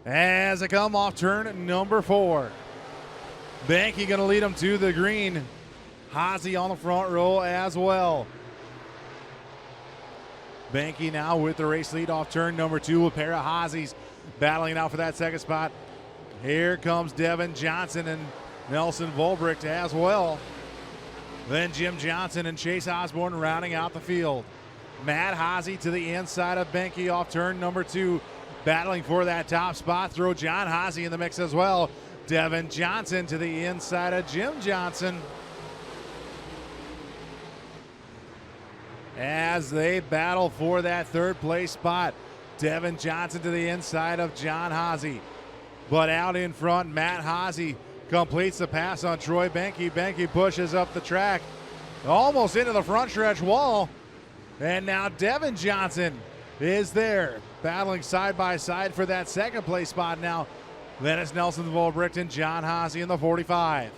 as they come off turn number 4. Banky going to lead them to the green. Haase on the front row as well. Banky now with the race lead off turn number 2. A pair of Haase's battling out for that second spot. Here comes Devin Johnson and Nelson Volbricht as well. Then Jim Johnson and Chase Osborne rounding out the field. Matt Haase to the inside of Banky off turn number 2. Battling for that top spot. Throw John Haase in the mix as well. Devin Johnson to the inside of Jim Johnson. As they battle for that third place spot. Devin Johnson to the inside of John Haase. But out in front, Matt Haase completes the pass on Troy Banky. Banky pushes up the track, almost into the front stretch wall. And now Devin Johnson is there, battling side by side for that second place spot now. Then it's Nelson Volbricht and John Haase in the 45.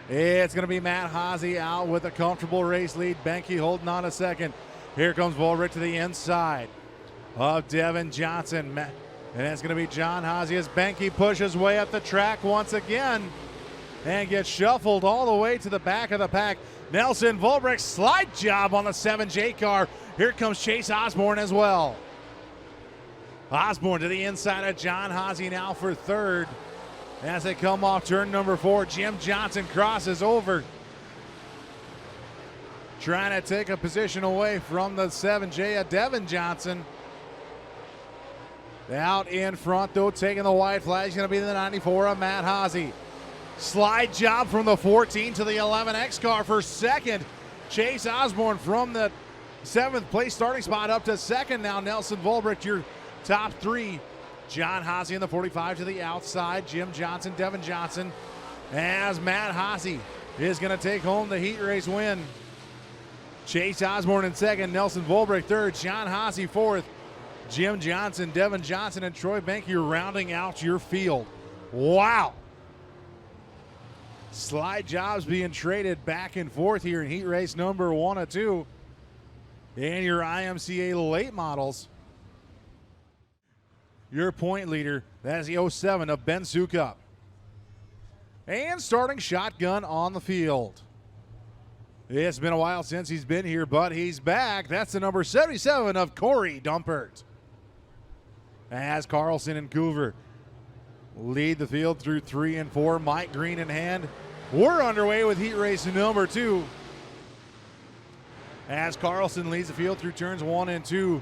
It's going to be Matt Haase out with a comfortable race lead. Banky holding on a second. Here comes Volbricht to the inside of Devin Johnson. And it's going to be John Haase as Banky pushes way up the track once again and gets shuffled all the way to the back of the pack. Nelson Volbricht slide job on the 7J car. Here comes Chase Osborne as well. Osborne to the inside of John Haase now for third. As they come off turn number 4, Jim Johnson crosses over. Trying to take a position away from the 7J of Devin Johnson. Out in front, though, taking the white flag is going to be the 94 of Matt Haase. Slide job from the 14 to the 11X car for second. Chase Osborne from the 7th place starting spot up to second now. Nelson Volbricht, your top 3. John Haase in the 45 to the outside. Jim Johnson, Devin Johnson, as Matt Haase is going to take home the heat race win. Chase Osborne in second, Nelson Volbricht third, John Haase fourth, Jim Johnson, Devin Johnson, and Troy Banky rounding out your field. Wow. Slide jobs being traded back and forth here in heat race number 1 of 2. And your IMCA late models. Your point leader, that is the 07 of Ben Sukup. And starting shotgun on the field. It's been a while since he's been here, but he's back. That's the number 77 of Corey Dumpert. As Carlson and Coover lead the field through 3 and 4, Mike Green in hand. We're underway with heat race number 2. As Carlson leads the field through turns 1 and 2.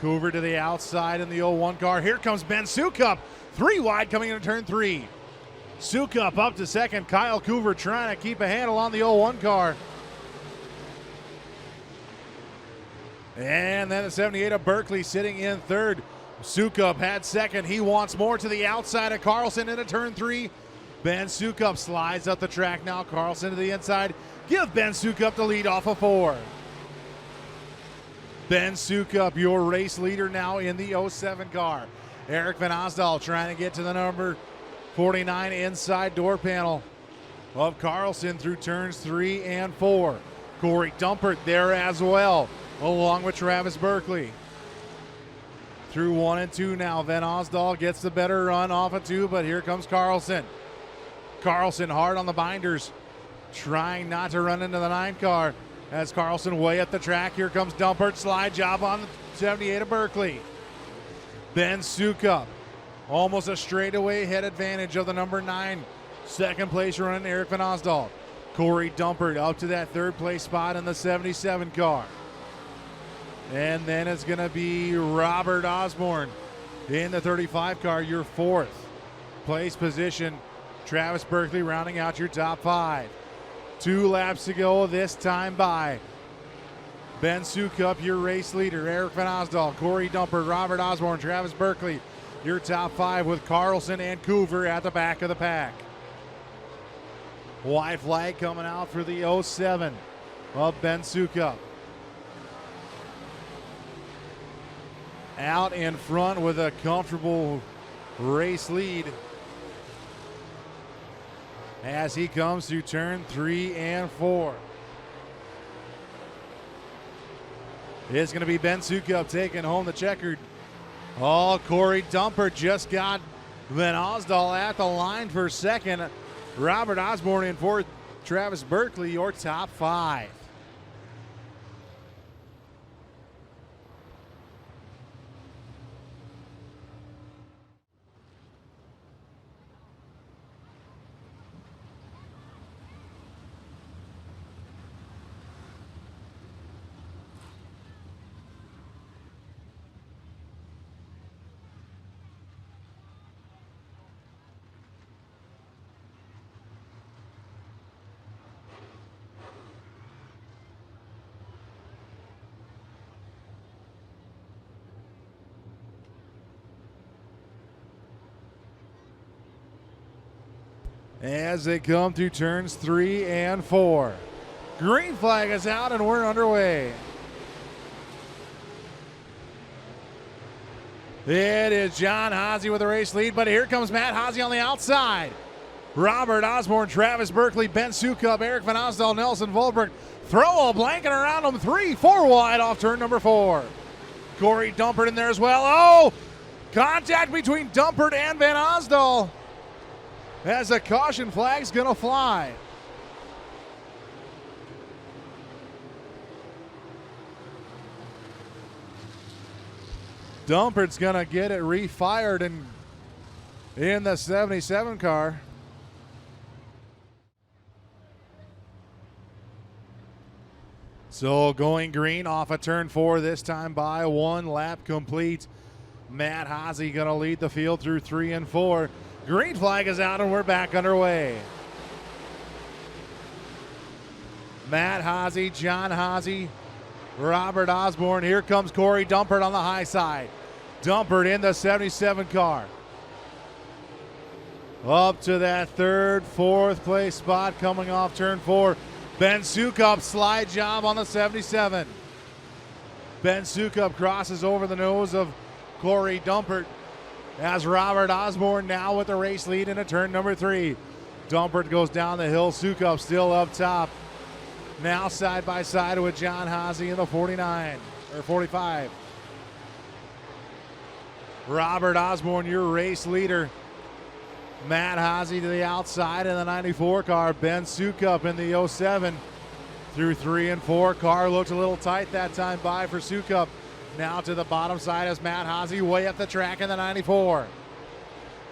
Coover to the outside in the 01 car. Here comes Ben Sukup. 3 wide coming into turn 3. Sukup up to second. Kyle Coover trying to keep a handle on the 01 car. And then the 78 of Berkeley sitting in third. Sukup had second. He wants more to the outside of Carlson into turn 3. Ben Sukup slides up the track now. Carlson to the inside. Give Ben Sukup the lead off of 4. Ben Sukup, your race leader now in the 07 car. Eric Van Osdal trying to get to the number 49 inside door panel of Carlson through turns 3 and 4. Corey Dumpert there as well, along with Travis Berkeley. Through 1 and 2 now. Van Osdal gets the better run off of 2, but here comes Carlson. Carlson hard on the binders, trying not to run into the 9 car. As Carlson way up the track, here comes Dumpert, slide job on the 78 of Berkeley. Ben Sukup, almost a straightaway head advantage of the number 9. Second place run, Eric Van Osdal. Corey Dumpert up to that third place spot in the 77 car. And then it's going to be Robert Osborne in the 35 car, your 4th place position. Travis Berkeley rounding out your top 5. 2 laps to go this time by. Ben Sukup, your race leader. Eric Van Osdal, Corey Dumpert, Robert Osborne, Travis Berkeley, your top 5 with Carlson and Coover at the back of the pack. White flag coming out for the 07 of Ben Sukup. Out in front with a comfortable race lead as he comes through turn 3 and 4. is going to be Ben Sukup taking home the checkered. Oh, Corey Dumpert just got Van Osdal at the line for second. Robert Osborne in fourth. Travis Berkeley, your top five. As they come through turns 3 and 4. Green flag is out and we're underway. It is John Haase with the race lead, but here comes Matt Haase on the outside. Robert Osborne, Travis Berkeley, Ben Sukup, Eric Van Osdal, Nelson Volberg. Throw a blanket around them. 3-4 wide off turn number 4. Corey Dumpert in there as well. Oh! Contact between Dumpert and Van Osdal. As a caution flag's gonna fly. Dumpert's gonna get it refired in the 77 car. So going green off of turn 4 this time by 1 lap complete. Matt Haase gonna lead the field through 3 and 4. Green flag is out and we're back underway. Matt Haase, John Haase, Robert Osborne. Here comes Corey Dumpert on the high side. Dumpert in the 77 car. Up to that 3rd, 4th place spot coming off turn 4. Ben Sukup slide job on the 77. Ben Sukup crosses over the nose of Corey Dumpert as Robert Osborne now with the race lead into turn number 3. Dumpert goes down the hill, Sukup still up top. Now side by side with John Haase in the 49 or 45. Robert Osborne, your race leader. Matt Haase to the outside in the 94 car. Ben Sukup in the 07 through 3 and 4. Car looked a little tight that time by for Sukup. Now to the bottom side as Matt Haase way up the track in the 94.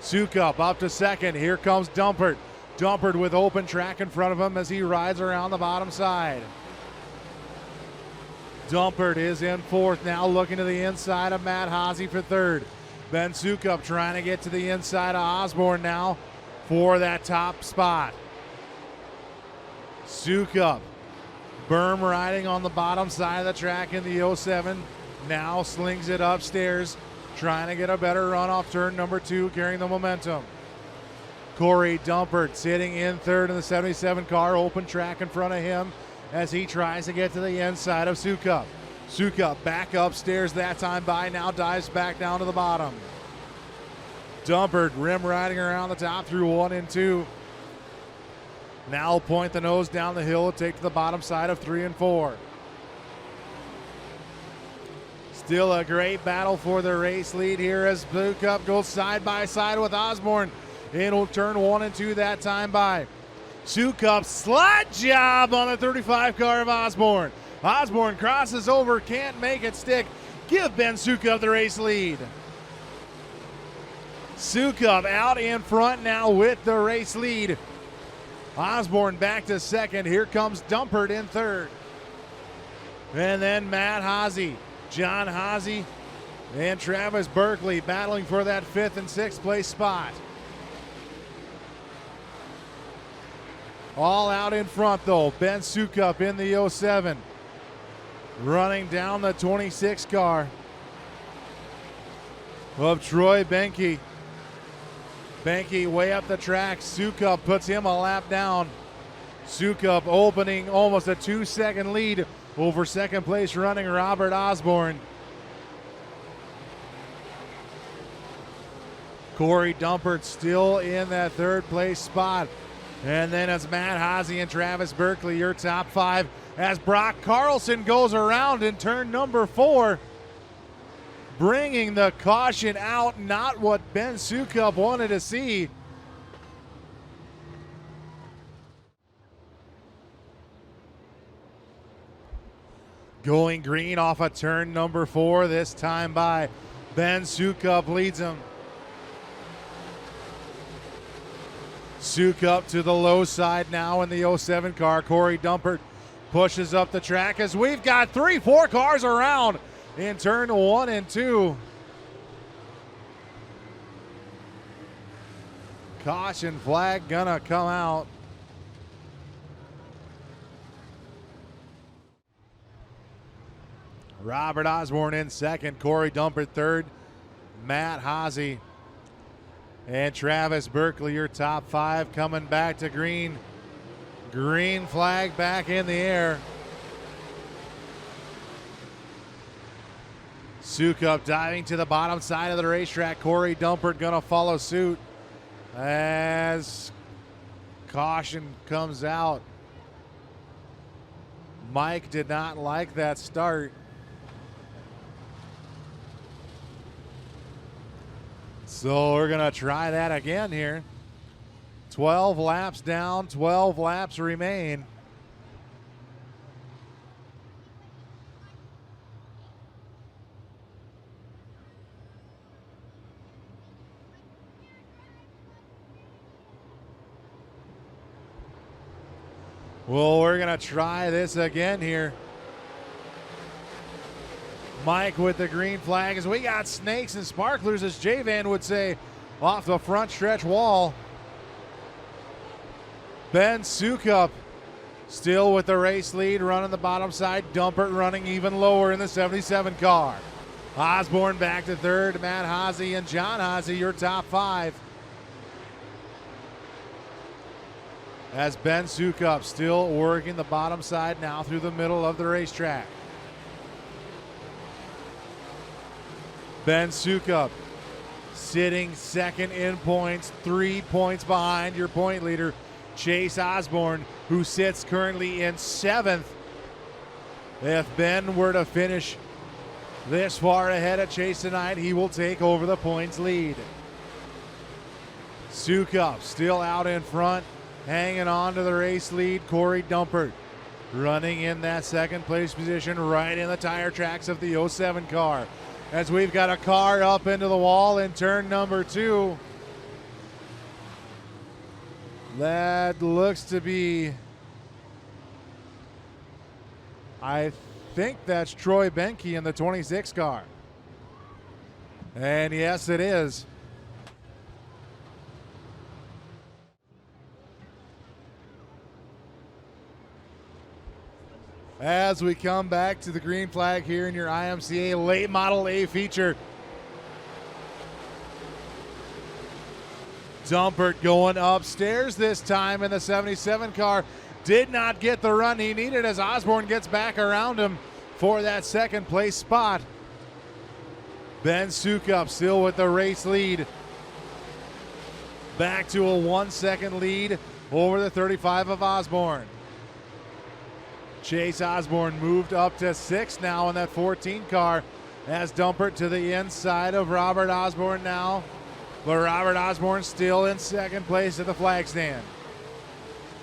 Sukup up to second. Here comes Dumpert. Dumpert with open track in front of him as he rides around the bottom side. Dumpert is in 4th now, looking to the inside of Matt Haase for 3rd. Ben Sukup trying to get to the inside of Osborne now for that top spot. Sukup, berm riding on the bottom side of the track in the 07. Now slings it upstairs, trying to get a better run off turn number 2, carrying the momentum. Corey Dumpert sitting in 3rd in the 77 car, open track in front of him as he tries to get to the inside of Sukup. Sukup back upstairs that time by, now dives back down to the bottom. Dumpert rim riding around the top through 1 and 2. Now point the nose down the hill, take to the bottom side of 3 and 4. Still a great battle for the race lead here as Sukup goes side by side with Osborne in turn 1 and 2 that time by. Sukup slide job on the 35 car of Osborne. Osborne crosses over, can't make it stick. Give Ben Sukup the race lead. Sukup out in front now with the race lead. Osborne back to second. Here comes Dumpert in 3rd. And then Matt Haase, John Haase, and Travis Berkeley battling for that 5th and 6th place spot. All out in front though. Ben Sukup in the 07. Running down the 26 car of Troy Benke. Benke way up the track. Sukup puts him a lap down. Sukup opening almost a 2-second lead over second place running Robert Osborne. Corey Dumpert still in that 3rd place spot. And then it's Matt Haase and Travis Berkeley, your top 5, as Brock Carlson goes around in turn number 4, bringing the caution out, not what Ben Sukup wanted to see. Going green off of turn number 4, this time by Ben Sukup, leads him. Sukup to the low side now in the 07 car. Corey Dumpert pushes up the track as we've got 3-4 cars around in turn 1 and 2. Caution flag gonna come out. Robert Osborne in second, Corey Dumpert third, Matt Haase and Travis Berkeley, your top 5, coming back to green. Green flag back in the air. Sukup diving to the bottom side of the racetrack. Corey Dumpert gonna follow suit as caution comes out. Mike did not like that start. So we're gonna try that again here. 12 laps down, 12 laps remain. Well, we're gonna try this again here. Mike with the green flag as we got snakes and sparklers, as J-Van would say, off the front stretch wall. Ben Sukup still with the race lead, running the bottom side. Dumpert running even lower in the 77 car. Osborne back to third. Matt Haase and John Haase, your top 5. As Ben Sukup still working the bottom side now through the middle of the racetrack. Ben Sukup sitting second in points, 3 points behind your point leader, Chase Osborne, who sits currently in 7th. If Ben were to finish this far ahead of Chase tonight, he will take over the points lead. Sukup still out in front, hanging on to the race lead. Corey Dumpert running in that second place position right in the tire tracks of the 07 car. As we've got a car up into the wall in turn number 2. That looks to be, I think that's Troy Benke in the 26 car. And yes, it is. As we come back to the green flag here in your IMCA late model A feature. Dumpert going upstairs this time in the 77 car. Did not get the run he needed as Osborne gets back around him for that second place spot. Ben Sukup still with the race lead. Back to a 1 second lead over the 35 of Osborne. Chase Osborne moved up to 6th now in that 14 car as Dumpert to the inside of Robert Osborne now. But Robert Osborne still in second place at the flag stand.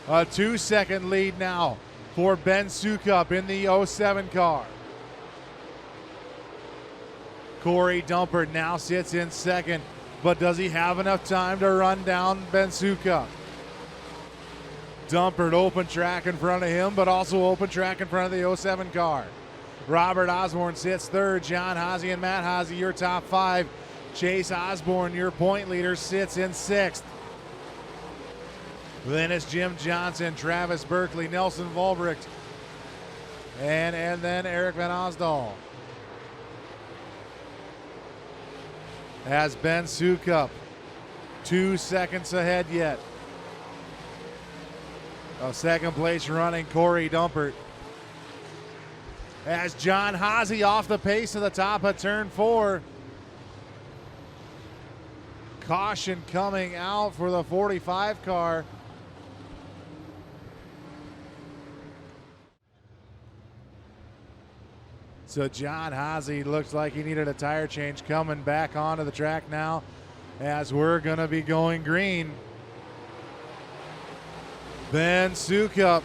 A 2 second lead now for Ben Sukup in the 07 car. Corey Dumpert now sits in second, but does he have enough time to run down Ben Sukup? Dumpert open track in front of him, but also open track in front of the 07 car. Robert Osborne sits third. John Haase and Matt Haase, your top 5. Chase Osborne, your point leader, sits in 6th. Then it's Jim Johnson, Travis Berkeley, Nelson Volbricht, and then Eric Van Osdal. As Ben Sukup 2 seconds ahead yet. A second place running Corey Dumpert. As John Haase off the pace of the top of turn 4. Caution coming out for the 45 car. So John Haase looks like he needed a tire change, coming back onto the track now as we're going to be going green. Ben Sukup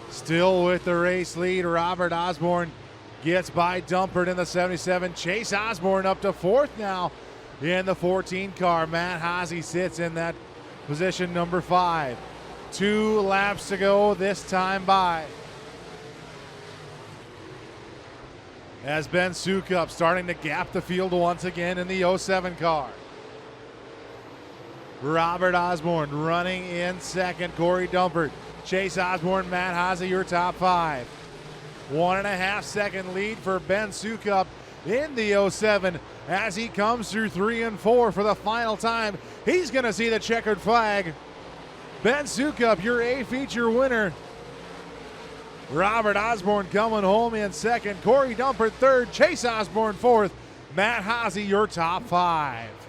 still with the race lead. Robert Osborne gets by Dumpert in the 77. Chase Osborne up to fourth now in the 14 car. Matt Haase sits in that position number 5. 2 laps to go this time by. As Ben Sukup starting to gap the field once again in the 07 car. Robert Osborne running in second. Corey Dumpert, Chase Osborne, Matt Haase, your top 5. 1.5 second lead for Ben Sukup in the 07 as he comes through 3 and 4 for the final time. He's going to see the checkered flag. Ben Sukup, your A feature winner. Robert Osborne coming home in second. Corey Dumpert third. Chase Osborne fourth. Matt Haase, your top 5.